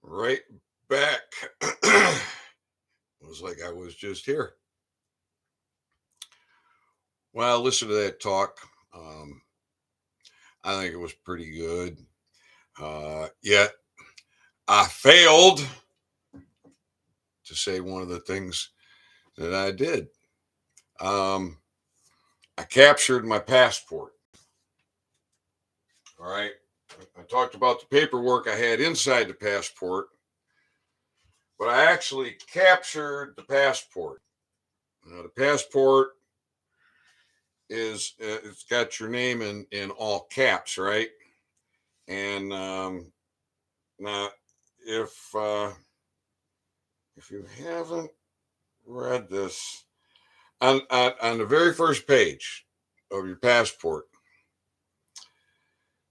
Right back. It was like I was just here. Well, listen to that talk. Um, I think it was pretty good. Yet I failed to say one of the things that I did. Um, I captured my passport. All right. I talked about the paperwork I had inside the passport, but I actually captured the passport. Now, the passport is it's got your name in all caps, right? And now, if uh, if you haven't read this, on the very first page of your passport,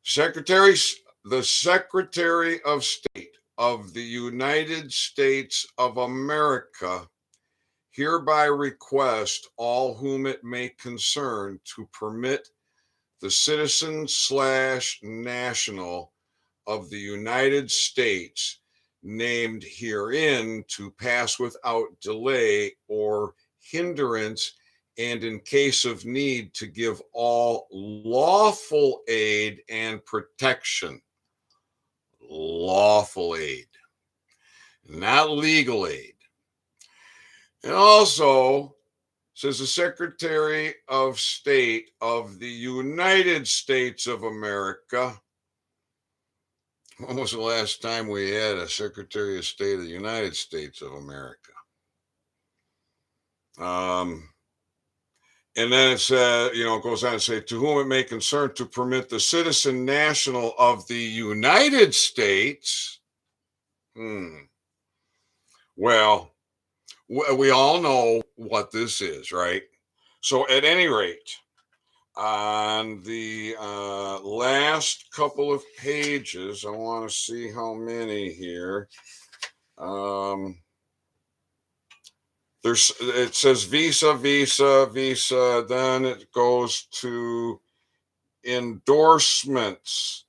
Secretary, the Secretary of State of the United States of America hereby request all whom it may concern to permit the citizen slash national of the United States named herein to pass without delay or hindrance, and in case of need to give all lawful aid and protection. Lawful aid, not legal aid. And also says the Secretary of State of the United States of America. When was the last time we had a Secretary of State of the United States of America? And then it says, it goes on to say, to whom it may concern to permit the citizen national of the United States. Well, we all know what this is, right? So, at any rate, on the last couple of pages, I want to see how many here. It says visa, visa, visa. Then it goes to endorsements,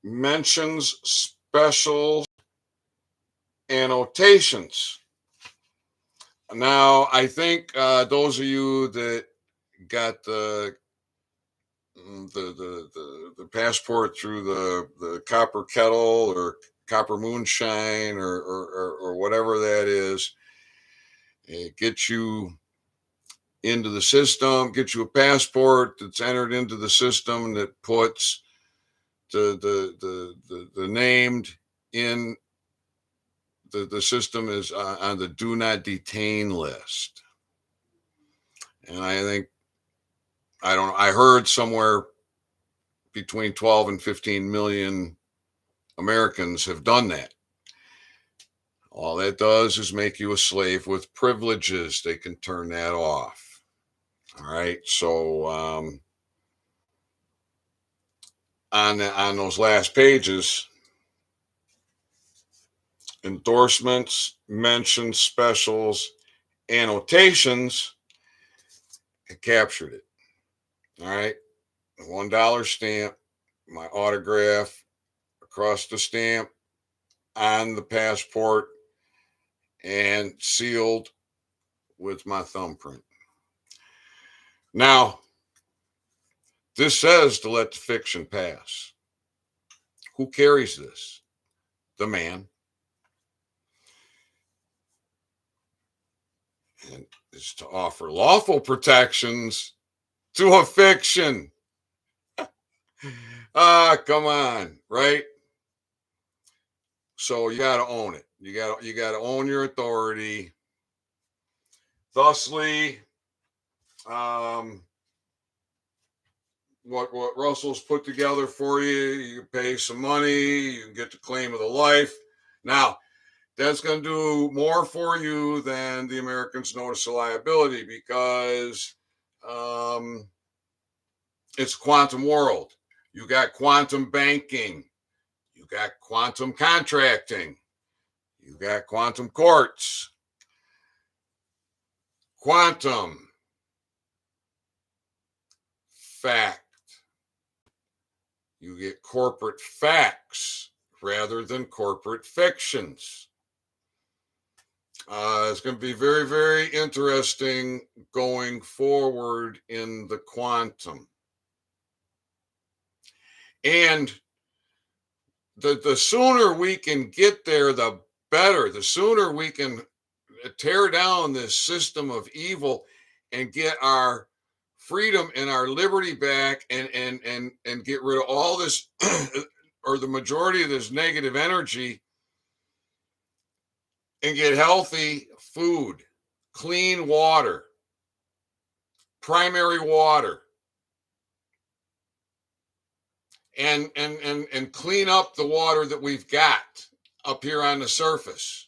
mentions, specials, annotations. Now, I think those of you that got the passport through the copper kettle or copper moonshine or whatever that is, it gets you into the system, gets you a passport that's entered into the system that puts the named in the system is on the do not detain list. And I heard somewhere between 12 and 15 million Americans have done that. All that does is make you a slave with privileges. They can turn that off. All right. So on those last pages, endorsements, mentions, specials, annotations, I captured it. All right. $1 stamp, my autograph across the stamp on the passport, and sealed with my thumbprint. Now, this says to let the fiction pass. Who carries this? The man. And is to offer lawful protections to a fiction. Come on, right? So you got to own it. You got to own your authority. Thusly, what Russell's put together for you, you pay some money, you get the claim of the life. Now, that's going to do more for you than the Americans Notice of Liability because it's quantum world. You got quantum banking. You got quantum contracting. You got quantum courts. Quantum. Fact. You get corporate facts rather than corporate fictions. It's going to be very, very interesting going forward in the quantum. And the sooner we can get there, the better. The sooner we can tear down this system of evil and get our freedom and our liberty back, and get rid of all this or the majority of this negative energy, and get healthy food, clean water, primary water, and clean up the water that we've got up here on the surface.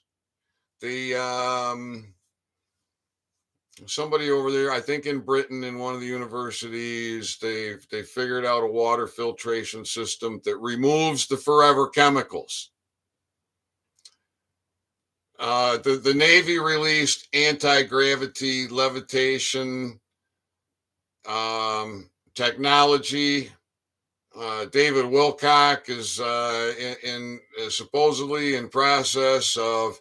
Somebody over there, I think in Britain, in one of the universities, they figured out a water filtration system that removes the forever chemicals. The Navy released anti-gravity levitation technology. David Wilcock is supposedly in process of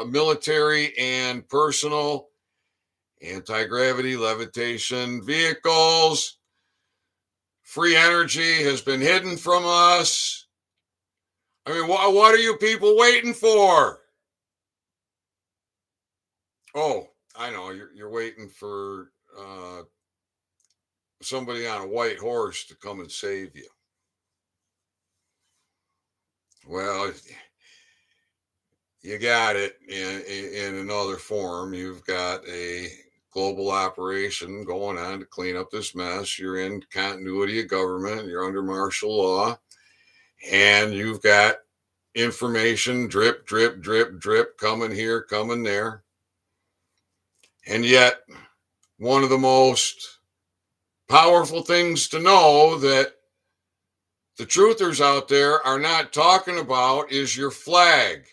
military and personal anti-gravity levitation vehicles. Free energy has been hidden from us. I mean, what are you people waiting for? Oh, I know, you're waiting for somebody on a white horse to come and save you. Well, you got it in another form. You've got a global operation going on to clean up this mess. You're in continuity of government. You're under martial law. And you've got information drip, drip, drip, drip, coming here, coming there. And yet, one of the most powerful things to know that the truthers out there are not talking about is your flag,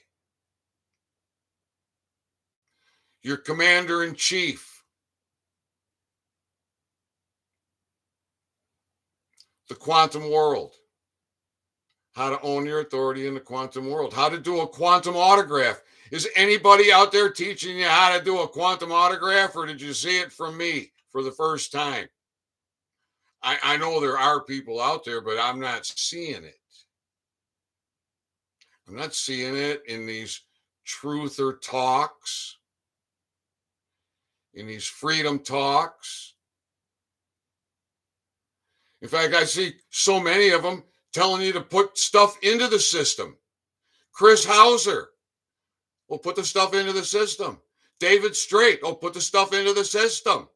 your commander-in-chief, the quantum world, how to own your authority in the quantum world, how to do a quantum autograph. Is anybody out there teaching you how to do a quantum autograph, or did you see it from me for the first time? I know there are people out there, but I'm not seeing it. I'm not seeing it in these truther talks, in these freedom talks. In fact, I see so many of them telling you to put stuff into the system. Chris Hauser, will put the stuff into the system. David Strait, put the stuff into the system.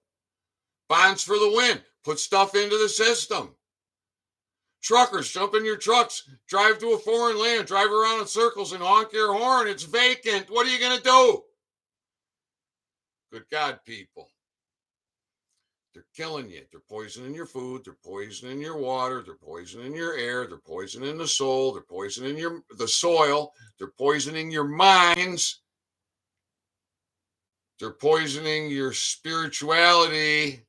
Bonds for the Win, put stuff into the system. Truckers, jump in your trucks, drive to a foreign land, drive around in circles and honk your horn. It's vacant. What are you going to do? Good God, people. They're killing you. They're poisoning your food. They're poisoning your water. They're poisoning your air. They're poisoning the soul. They're poisoning the soil. They're poisoning your minds. They're poisoning your spirituality.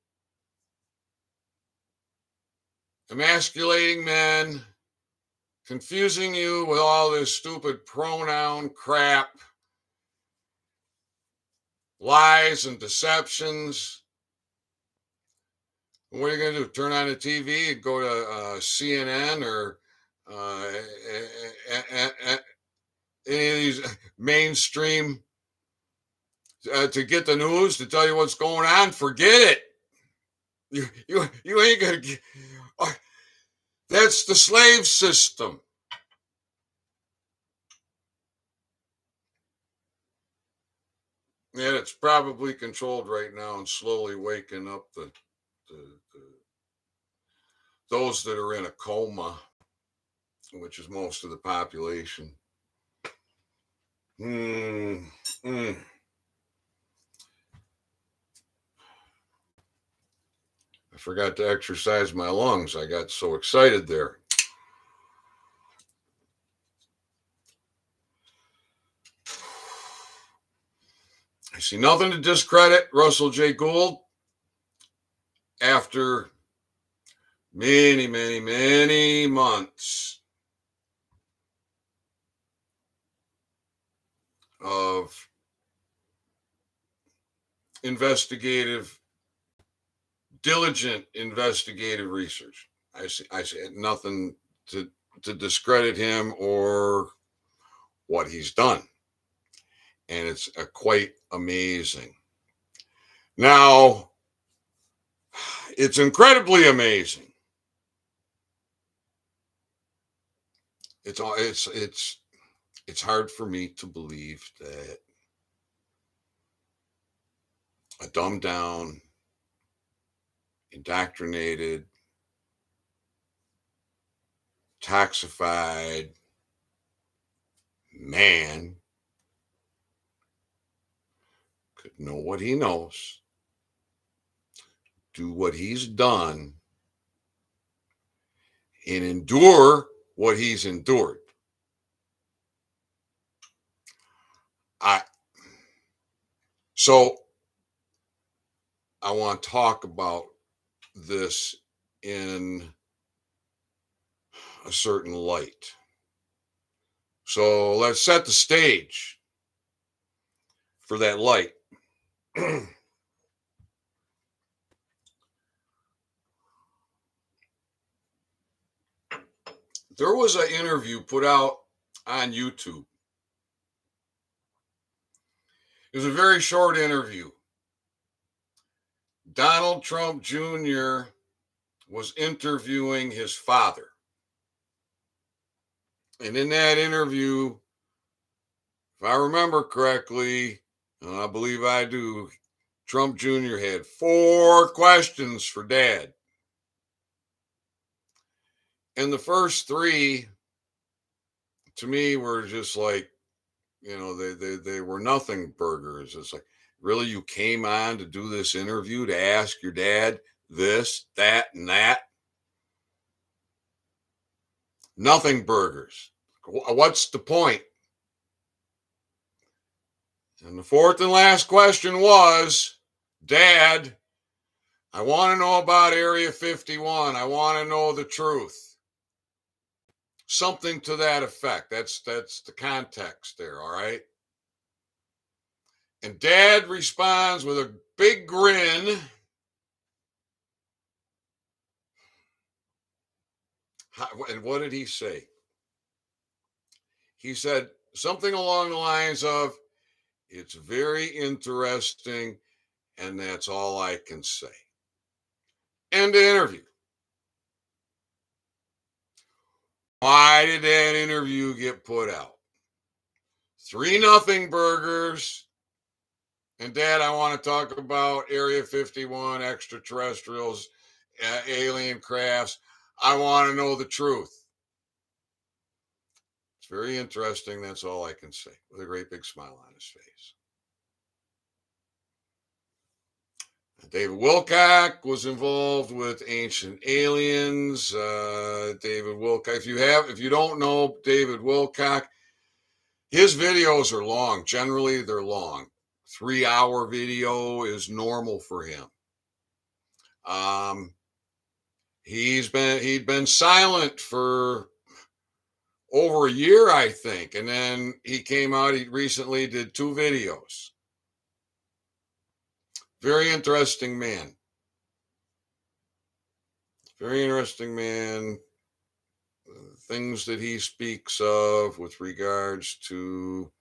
Emasculating men. Confusing you with all this stupid pronoun crap. Lies and deceptions. What are you going to do? Turn on the TV and go to CNN or any of these mainstream to get the news, to tell you what's going on? Forget it. You ain't going to get... That's the slave system. And it's probably controlled right now and slowly waking up those that are in a coma, which is most of the population. I forgot to exercise my lungs. I got so excited there. I see nothing to discredit Russell J. Gould after many, many, many months of diligent investigative research. I say nothing to discredit him or what he's done. And it's quite amazing. Now, it's incredibly amazing. It's hard for me to believe that a dumbed down, indoctrinated, toxified man could know what he knows, do what he's done, and endure what he's endured. So I want to talk about this in a certain light. So let's set the stage for that light. There was an interview put out on YouTube. It was a very short interview. Donald Trump Jr. was interviewing his father. And in that interview, if I remember correctly, and I believe I do, Trump Jr. had 4 questions for Dad. And the first 3, to me, were just like, they were nothing burgers. It's like, really, you came on to do this interview to ask your dad this, that, and that? Nothing burgers. What's the point? And the 4th and last question was, Dad, I want to know about Area 51. I want to know the truth. Something to that effect. That's the context there, all right? And Dad responds with a big grin. And what did he say? He said something along the lines of, it's very interesting, and that's all I can say. End of interview. Why did that interview get put out? 3-0 burgers. And Dad, I want to talk about Area 51, extraterrestrials, alien crafts. I want to know the truth. It's very interesting. That's all I can say, with a great big smile on his face. David Wilcock was involved with Ancient Aliens. David Wilcock, if you don't know David Wilcock, his videos are long. Generally, they're long. 3-hour video is normal for him. He'd been silent for over a year, I think, and then he came out. He recently did 2 videos. Very interesting man. Very interesting man. Things that he speaks of with regards to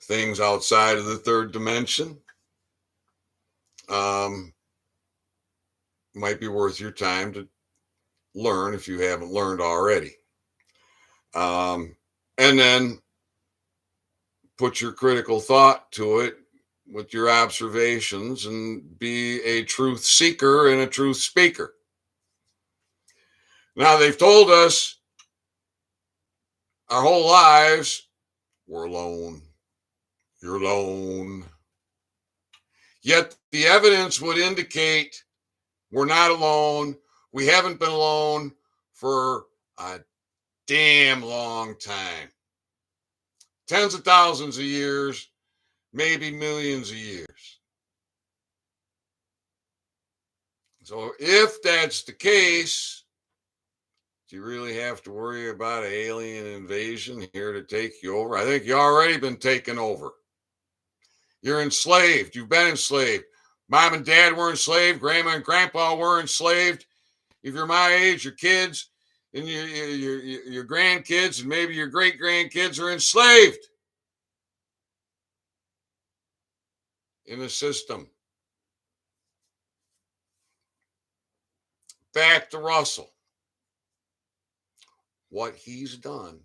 things outside of the 3rd dimension might be worth your time to learn if you haven't learned already. And then put your critical thought to it with your observations and be a truth seeker and a truth speaker. Now, they've told us our whole lives, we're alone. You're alone. Yet the evidence would indicate we're not alone. We haven't been alone for a damn long time. Tens of thousands of years, maybe millions of years. So if that's the case, Do you really have to worry about an alien invasion here to take you over? I think you already been taken over. You're enslaved. You've been enslaved. Mom and dad were enslaved. Grandma and grandpa were enslaved. If you're my age, your kids and your grandkids and maybe your great grandkids are enslaved in the system. Back to Russell. What he's done,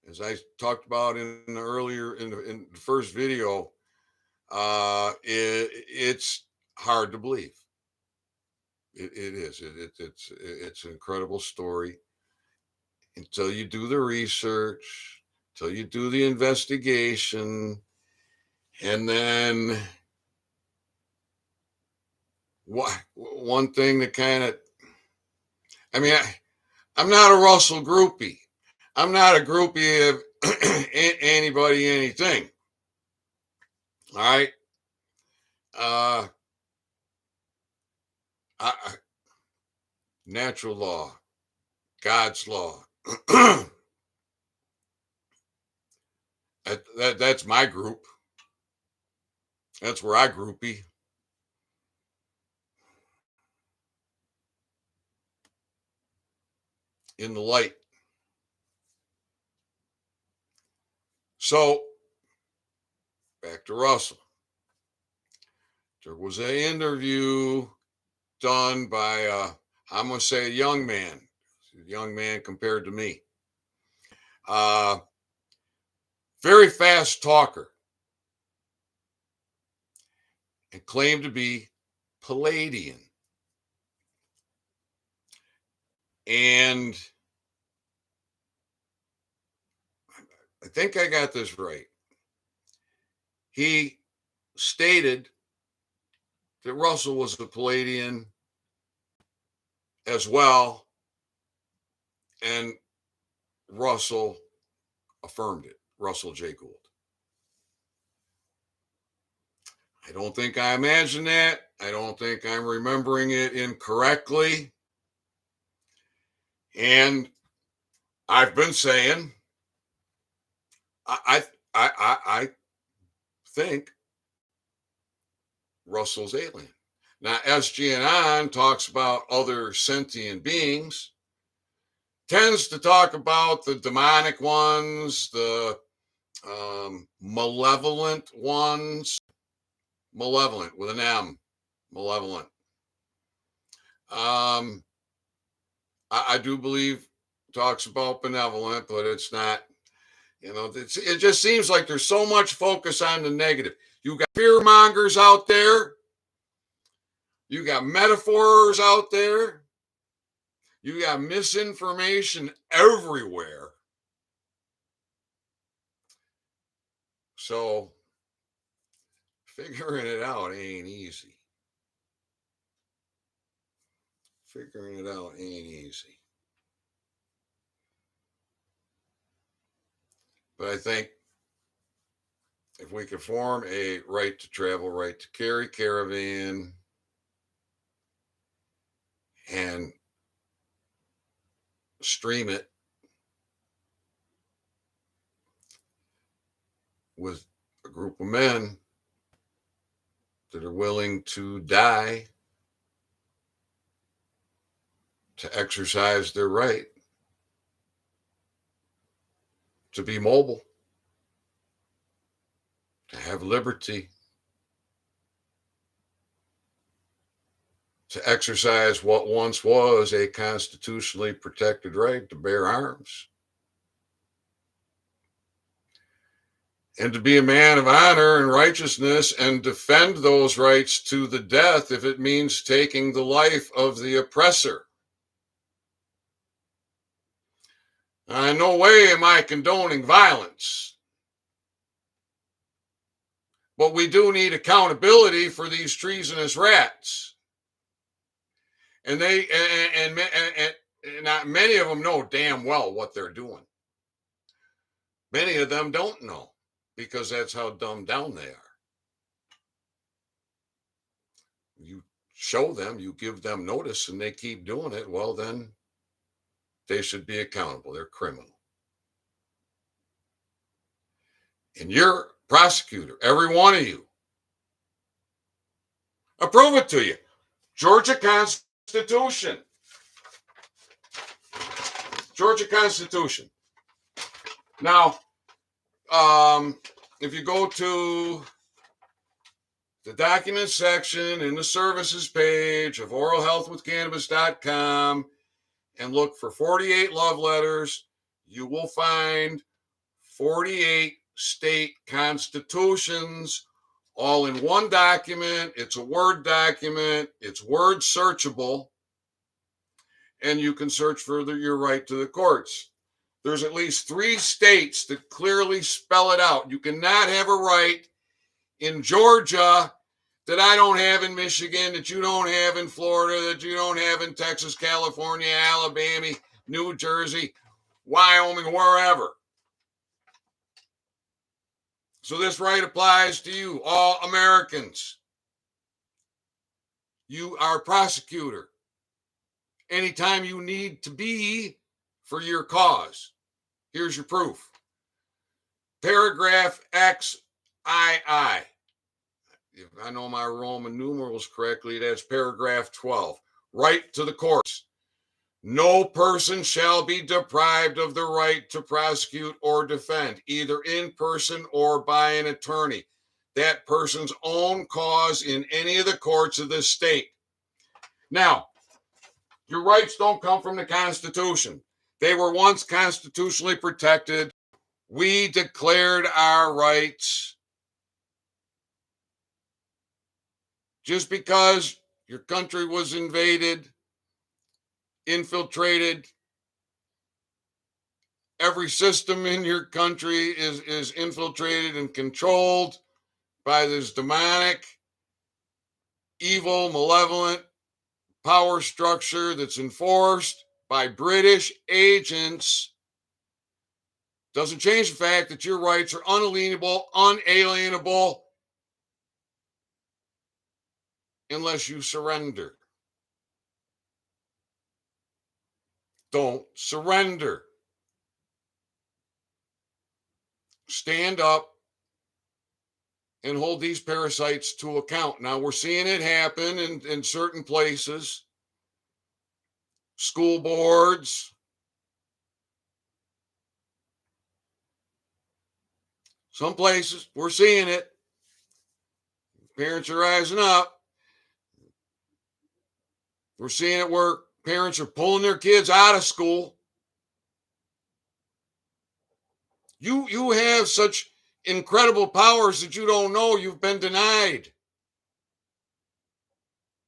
as I talked about in the first video, it's hard to believe. It is. It's an incredible story until you do the research, until you do the investigation, and then one thing that kind of, I mean, I'm not a Russell groupie. I'm not a groupie of anybody, anything. All right. Natural law, God's law. That's my group. That's where I groupie. In the light. So back to Russell. There was an interview done by I'm going to say a young man compared to me. Very fast talker and claimed to be Palladian. And I think I got this right. He stated that Russell was a Palladian as well, and Russell affirmed it. Russell J. Gould. I don't think I imagined that. I don't think I'm remembering it incorrectly. And I've been saying, I think Russell's alien. Now, SGNon talks about other sentient beings, tends to talk about the demonic ones, the malevolent ones, malevolent with an M, malevolent. I do believe talks about benevolent, but it's not, it just seems like there's so much focus on the negative. You got fear mongers out there. You got metaphors out there. You got misinformation everywhere. So figuring it out ain't easy. Figuring it out ain't easy. But I think if we could form a right to travel, right to carry caravan and stream it with a group of men that are willing to die to exercise their right to be mobile, to have liberty, to exercise what once was a constitutionally protected right to bear arms, and to be a man of honor and righteousness and defend those rights to the death if it means taking the life of the oppressor. In no way am I condoning violence, but we do need accountability for these treasonous rats. And not many of them know damn well what they're doing. Many of them don't know because that's how dumbed down they are. You show them, you give them notice, and they keep doing it, well, then they should be accountable. They're criminal. And you're prosecutor, every one of you. I'll prove it to you. Georgia Constitution. Georgia Constitution. Now, if you go to the documents section in the services page of oralhealthwithcannabis.com and look for 48 love letters, you will find 48 state constitutions all in one document. It's a Word document. It's word searchable, and you can search further your right to the courts. There's at least 3 states that clearly spell it out. You cannot have a right in Georgia that I don't have in Michigan, that you don't have in Florida, that you don't have in Texas, California, Alabama, New Jersey, Wyoming, wherever. So this right applies to you, all Americans. You are a prosecutor anytime you need to be for your cause. Here's your proof. Paragraph XII. If I know my Roman numerals correctly, that's paragraph 12. Right to the courts. No person shall be deprived of the right to prosecute or defend, either in person or by an attorney, that person's own cause in any of the courts of this state. Now, your rights don't come from the Constitution. They were once constitutionally protected. We declared our rights. Just because your country was invaded, infiltrated, every system in your country is infiltrated and controlled by this demonic, evil, malevolent power structure that's enforced by British agents, doesn't change the fact that your rights are unalienable, unalienable, unless you surrender. Don't surrender. Stand up and hold these parasites to account. Now, we're seeing it happen in certain places, school boards, some places, we're seeing it. Parents are rising up. We're seeing it where parents are pulling their kids out of school. You have such incredible powers that you don't know you've been denied.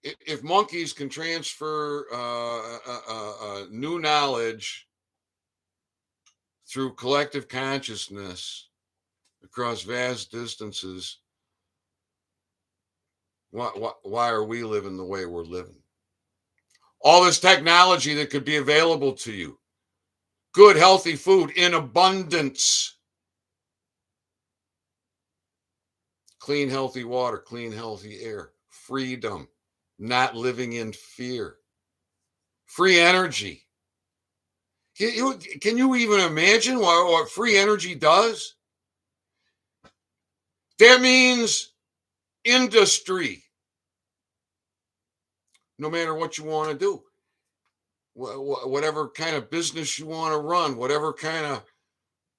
If monkeys can transfer new knowledge through collective consciousness across vast distances, why are we living the way we're living? All this technology that could be available to you, good, healthy food in abundance, clean, healthy water, clean, healthy air, freedom, not living in fear, free energy. Can you even imagine what free energy does? That means industry. No matter what you want to do, whatever kind of business you want to run, whatever kind of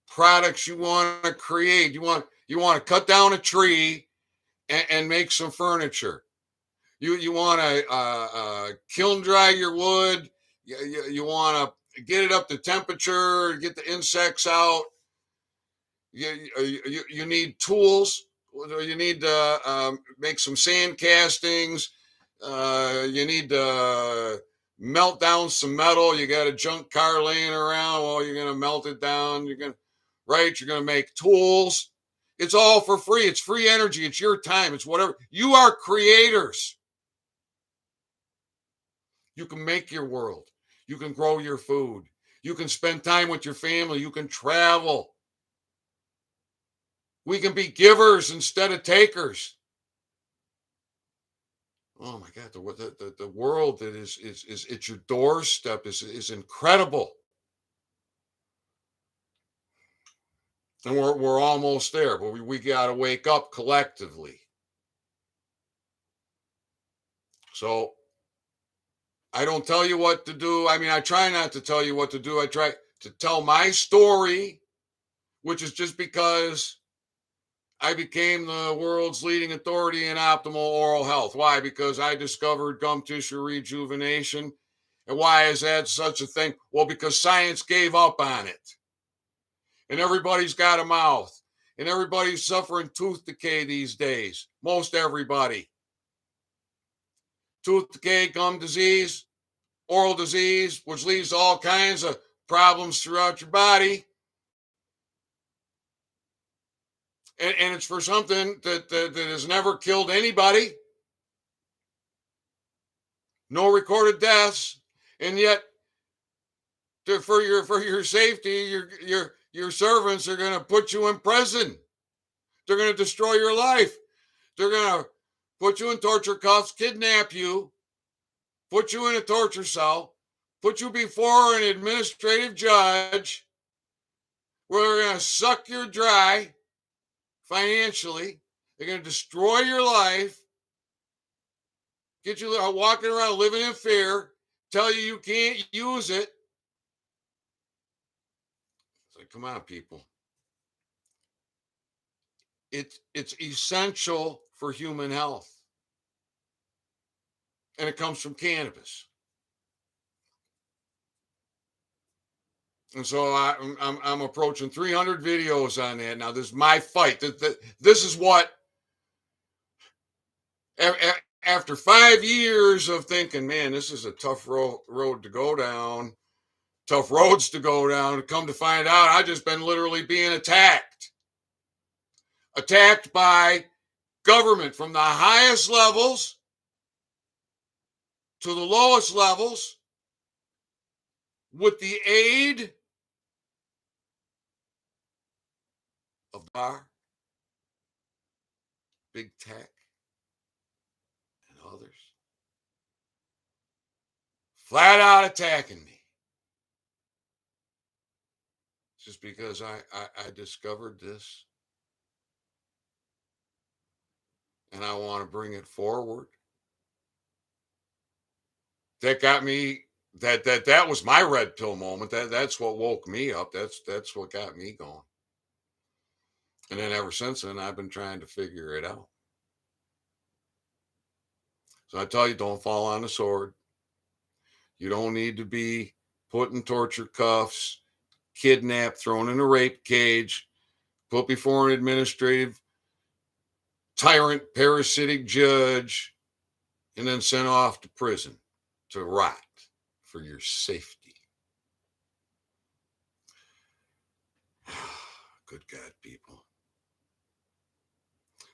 products you want to create, you want to cut down a tree and make some furniture. You want to kiln dry your wood. You want to get it up to temperature, get the insects out. You need tools. You need to make some sand castings. You need to melt down some metal. You got a junk car laying around. Well, you're going to melt it down. You're going to make tools. It's all for free. It's free energy. It's your time. It's whatever. You are creators. You can make your world. You can grow your food. You can spend time with your family. You can travel. We can be givers instead of takers. Oh my God, the world that is at your doorstep is incredible. And we're almost there, but we got to wake up collectively. So I don't tell you what to do. I mean, I try not to tell you what to do. I try to tell my story, which is just because I became the world's leading authority in optimal oral health. Why? Because I discovered gum tissue rejuvenation. And why is that such a thing? Well, because science gave up on it. And everybody's got a mouth. And everybody's suffering tooth decay these days. Most everybody. Tooth decay, gum disease, oral disease, which leads to all kinds of problems throughout your body. And it's for something that has never killed anybody. No recorded deaths. And yet, for your safety, your servants are going to put you in prison. They're going to destroy your life. They're going to put you in torture cuffs, kidnap you, put you in a torture cell, put you before an administrative judge where they're going to suck you dry financially. They're going to destroy your life, get you walking around living in fear, tell you can't use it. It's like, come on, people. It's essential for human health. And it comes from cannabis. And so I'm approaching 300 videos on that. Now, this is my fight. This is what, after 5 years of thinking, man, this is a tough road to go down, tough roads to go down, to come to find out, I've just been literally being attacked by government from the highest levels to the lowest levels with the aid of big tech, and others. Flat out attacking me. Just because I discovered this and I want to bring it forward. That got me, that was my red pill moment. That's what woke me up. That's what got me going. And then ever since then, I've been trying to figure it out. So I tell you, don't fall on the sword. You don't need to be put in torture cuffs, kidnapped, thrown in a rape cage, put before an administrative tyrant, parasitic judge, and then sent off to prison to rot for your safety. Good God, people.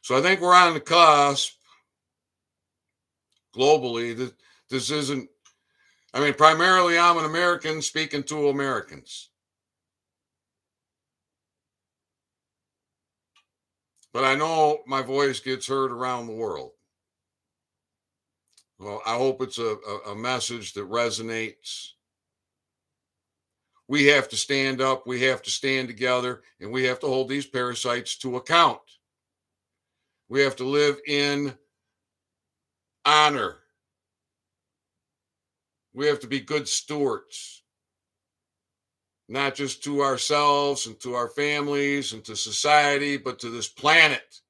So I think we're on the cusp globally. This isn't, I mean, primarily I'm an American speaking to Americans. But I know my voice gets heard around the world. Well, I hope it's a message that resonates. We have to stand up, we have to stand together, and we have to hold these parasites to account. We have to live in honor. We have to be good stewards, not just to ourselves and to our families and to society, but to this planet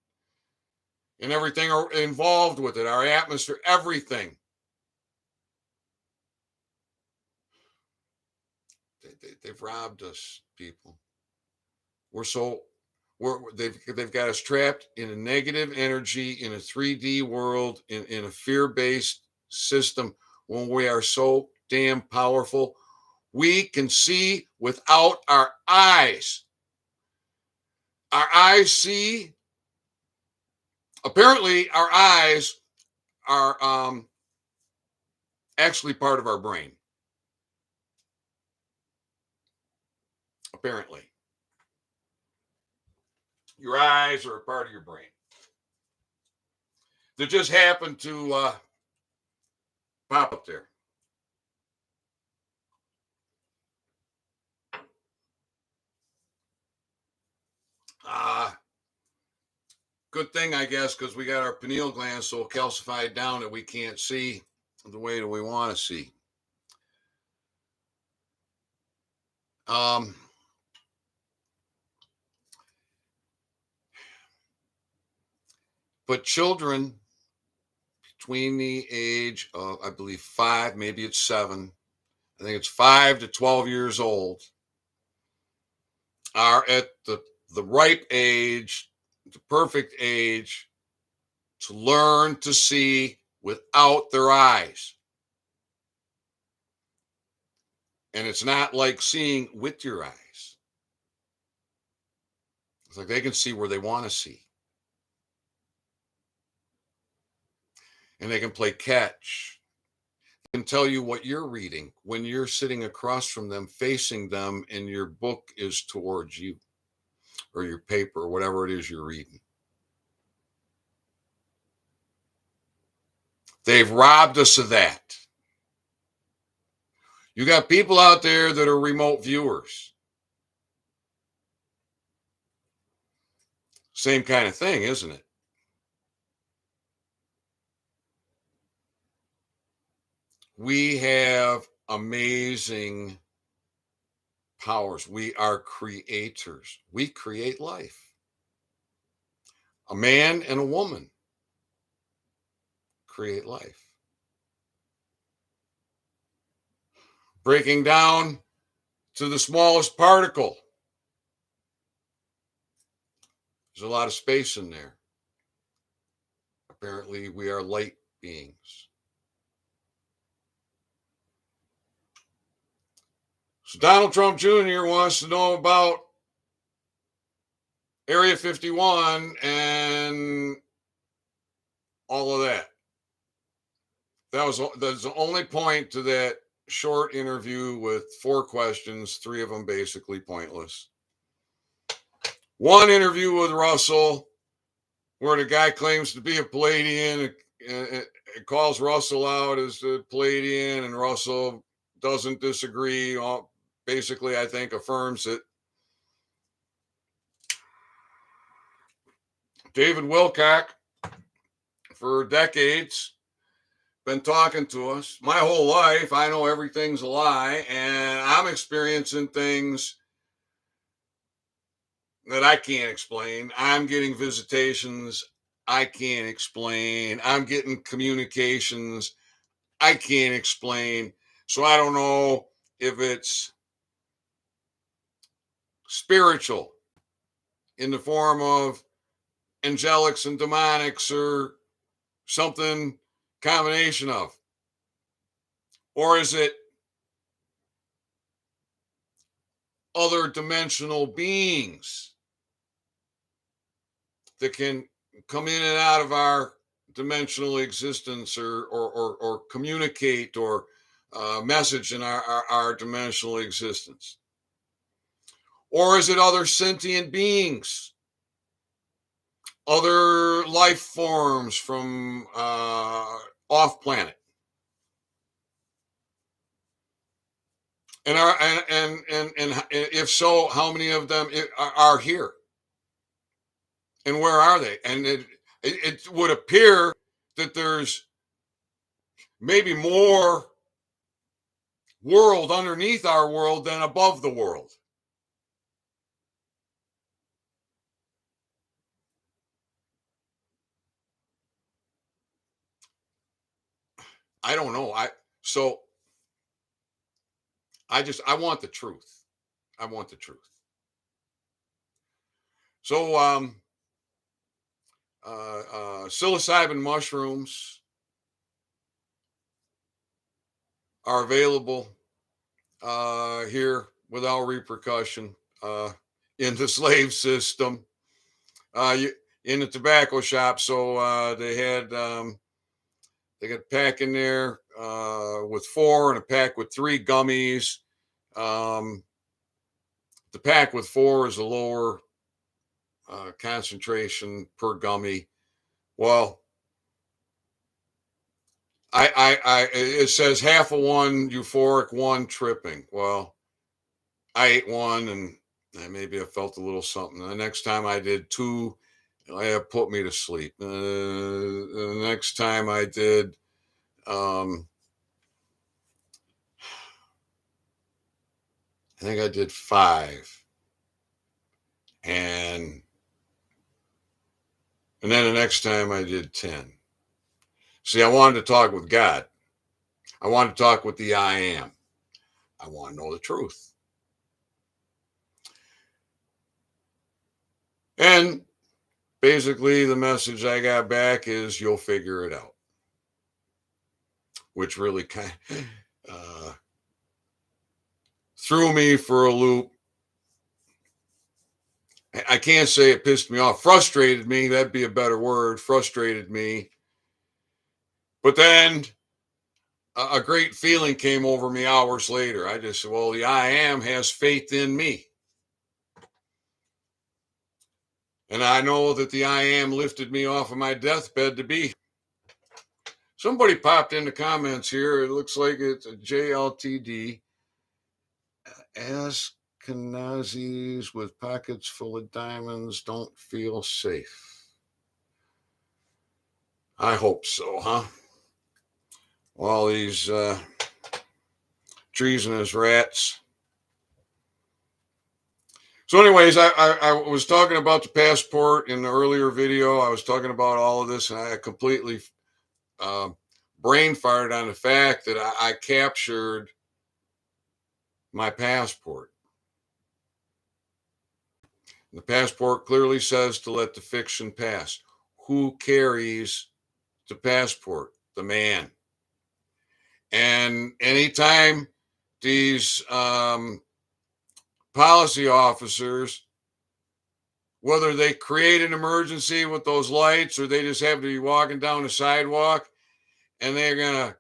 and everything involved with it, our atmosphere, everything. They've robbed us, people. They've got us trapped in a negative energy, in a 3D world, in a fear-based system when we are so damn powerful. We can see without our eyes. Our eyes see. Apparently, our eyes are actually part of our brain. Apparently. Your eyes are a part of your brain. That just happen to Pop up there. Good thing, I guess, because we got our pineal glands so calcified down that we can't see the way that we want to see. But children between the age of, I believe, 5, maybe it's 7, I think it's 5 to 12 years old, are at the ripe age, the perfect age to learn to see without their eyes. And it's not like seeing with your eyes. It's like they can see where they want to see. And they can play catch. They can tell you what you're reading when you're sitting across from them, facing them, and your book is towards you, or your paper, or whatever it is you're reading. They've robbed us of that. You got people out there that are remote viewers. Same kind of thing, isn't it? We have amazing powers. We are creators. We create life. A man and a woman create life. Breaking down to the smallest particle. There's a lot of space in there. Apparently, we are light beings. So Donald Trump Jr. wants to know about Area 51 and all of that. That's the only point to that short interview with 4 questions, 3 of them basically pointless. One interview with Russell where the guy claims to be a Palladian, it calls Russell out as a Palladian, and Russell doesn't disagree. Basically, I think, affirms it. David Wilcock, for decades, been talking to us. My whole life, I know everything's a lie, and I'm experiencing things that I can't explain. I'm getting visitations I can't explain. I'm getting communications I can't explain. So I don't know if it's spiritual in the form of angelics and demonics or something combination of, or is it other dimensional beings that can come in and out of our dimensional existence, or communicate or message in our dimensional existence? Or is it other sentient beings, other life forms from off planet? And if so, how many of them are here? And where are they? And it would appear that there's maybe more world underneath our world than above the world. I don't know. I want the truth. I want the truth. So psilocybin mushrooms are available here without repercussion in the slave system, in the tobacco shop. So they got a pack in there with 4 and a pack with 3 gummies. The pack with 4 is a lower concentration per gummy. Well, it says half of one euphoric, one tripping. Well, I ate one and maybe I felt a little something. The next time I did two, it put me to sleep. The next time I did, I think I did five, and then the next time I did 10. See, I wanted to talk with God. I wanted to talk with the I am. I want to know the truth. And basically, the message I got back is you'll figure it out, which really kind of threw me for a loop. I can't say it pissed me off. Frustrated me. That'd be a better word. Frustrated me. But then a great feeling came over me hours later. I just said, well, the I am has faith in me. And I know that the I am lifted me off of my deathbed to be. Somebody popped in the comments here. It looks like it's a JLTD. Ashkenazis with pockets full of diamonds don't feel safe. I hope so, huh? All these treasonous rats. So anyways, I was talking about the passport in the earlier video. I was talking about all of this, and I completely brain fired on the fact that I captured my passport. The passport clearly says to let the fiction pass. Who carries the passport? The man. And anytime these policy officers, whether they create an emergency with those lights or they just have to be walking down the sidewalk and they're going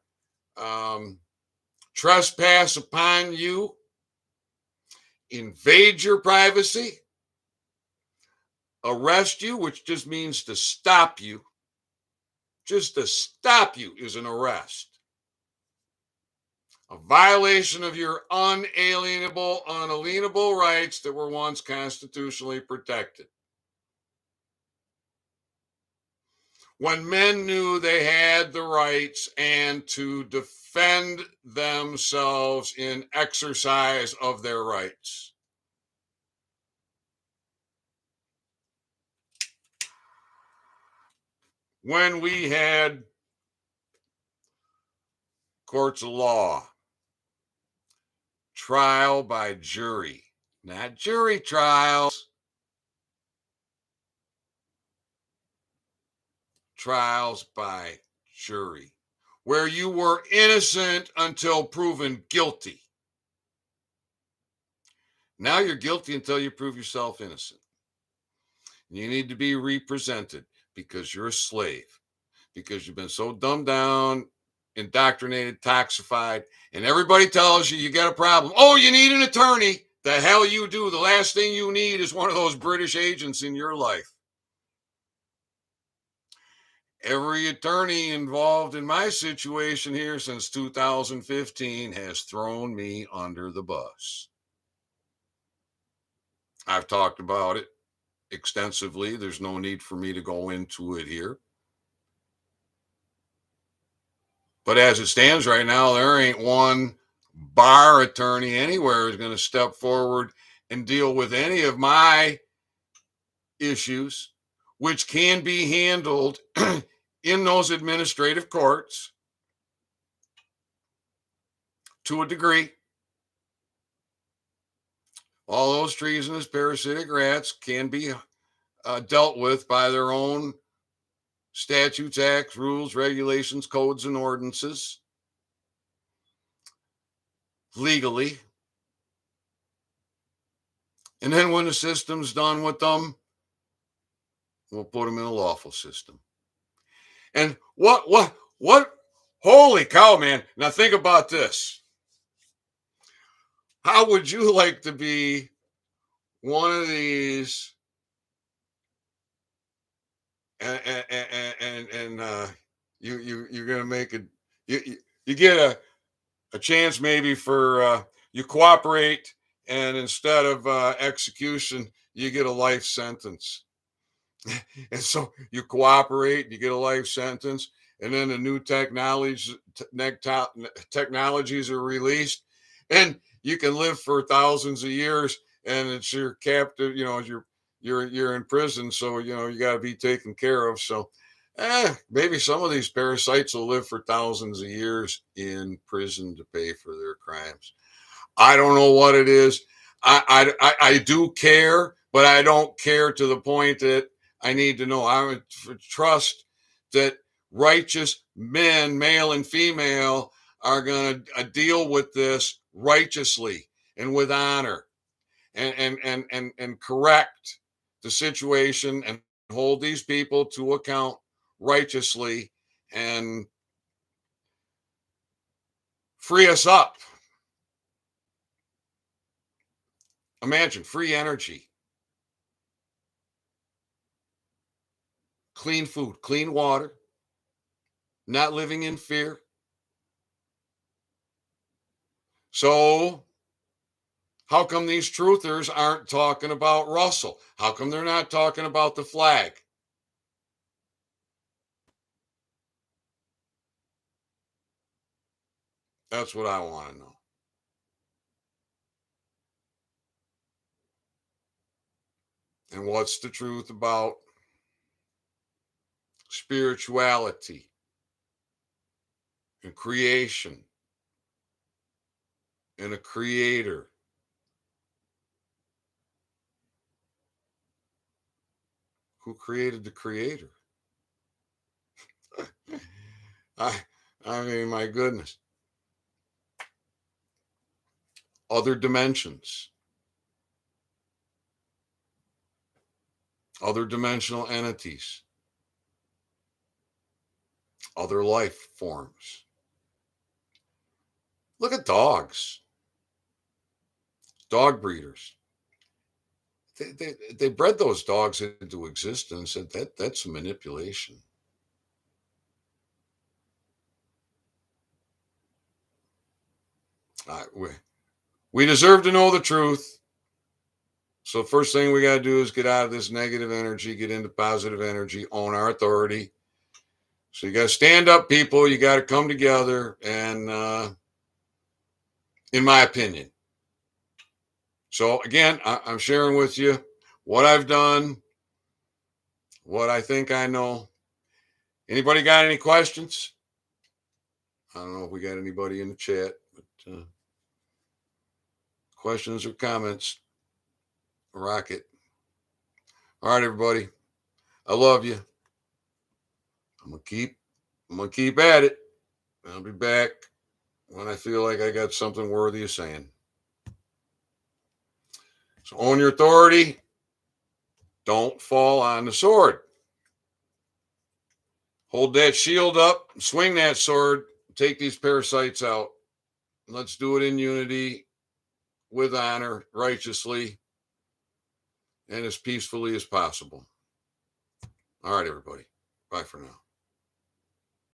to trespass upon you, invade your privacy, arrest you, which just means to stop you. Just to stop you is an arrest. A violation of your unalienable rights that were once constitutionally protected. When men knew they had the rights and to defend themselves in exercise of their rights. When we had courts of law, trial by jury, not jury trials, trials by jury, where you were innocent until proven guilty. Now you're guilty until you prove yourself innocent. You need to be represented because you're a slave, because you've been so dumbed down, indoctrinated, toxified, and everybody tells you you got a problem. Oh, you need an attorney. The hell you do. The last thing you need is one of those British agents in your life. Every attorney involved in my situation here since 2015 has thrown me under the bus. I've talked about it extensively. There's no need for me to go into it here. But as it stands right now, there ain't one bar attorney anywhere who's going to step forward and deal with any of my issues, which can be handled in those administrative courts to a degree. All those treasonous parasitic rats can be dealt with by their own statutes, acts, rules, regulations, codes, and ordinances legally. And then when the system's done with them, we'll put them in a lawful system. And what, holy cow, man. Now think about this. How would you like to be one of these you're going to make it, you get a chance maybe for you cooperate, and instead of execution, you get a life sentence. And so you cooperate, you get a life sentence, and then the new technologies are released, and you can live for thousands of years, and it's your captive, you're in prison, so you got to be taken care of. So maybe some of these parasites will live for thousands of years in prison to pay for their crimes. I don't know what it is. I do care, but I don't care to the point that I need to know. I would trust that righteous men, male and female, are going to deal with this righteously and with honor, and correct the situation and hold these people to account righteously and free us up. Imagine free energy, clean food, clean water, not living in fear. So, how come these truthers aren't talking about Russell? How come they're not talking about the flag? That's what I want to know. And what's the truth about spirituality and creation and a creator? Who created the creator? I, I mean, my goodness. Other dimensions, other dimensional entities, other life forms. Look at dogs, dog breeders. They bred those dogs into existence, and that's a manipulation. We deserve to know the truth. So first thing we got to do is get out of this negative energy, get into positive energy, own our authority. So you got to stand up, people. You got to come together, and in my opinion. So again, I'm sharing with you what I've done, what I think I know. Anybody got any questions? I don't know if we got anybody in the chat, but questions or comments, rocket. All right, everybody. I love you. I'm gonna keep at it. I'll be back when I feel like I got something worthy of saying. So own your authority. Don't fall on the sword. Hold that shield up, swing that sword, take these parasites out. Let's do it in unity, with honor, righteously, and as peacefully as possible. All right, everybody. Bye for now.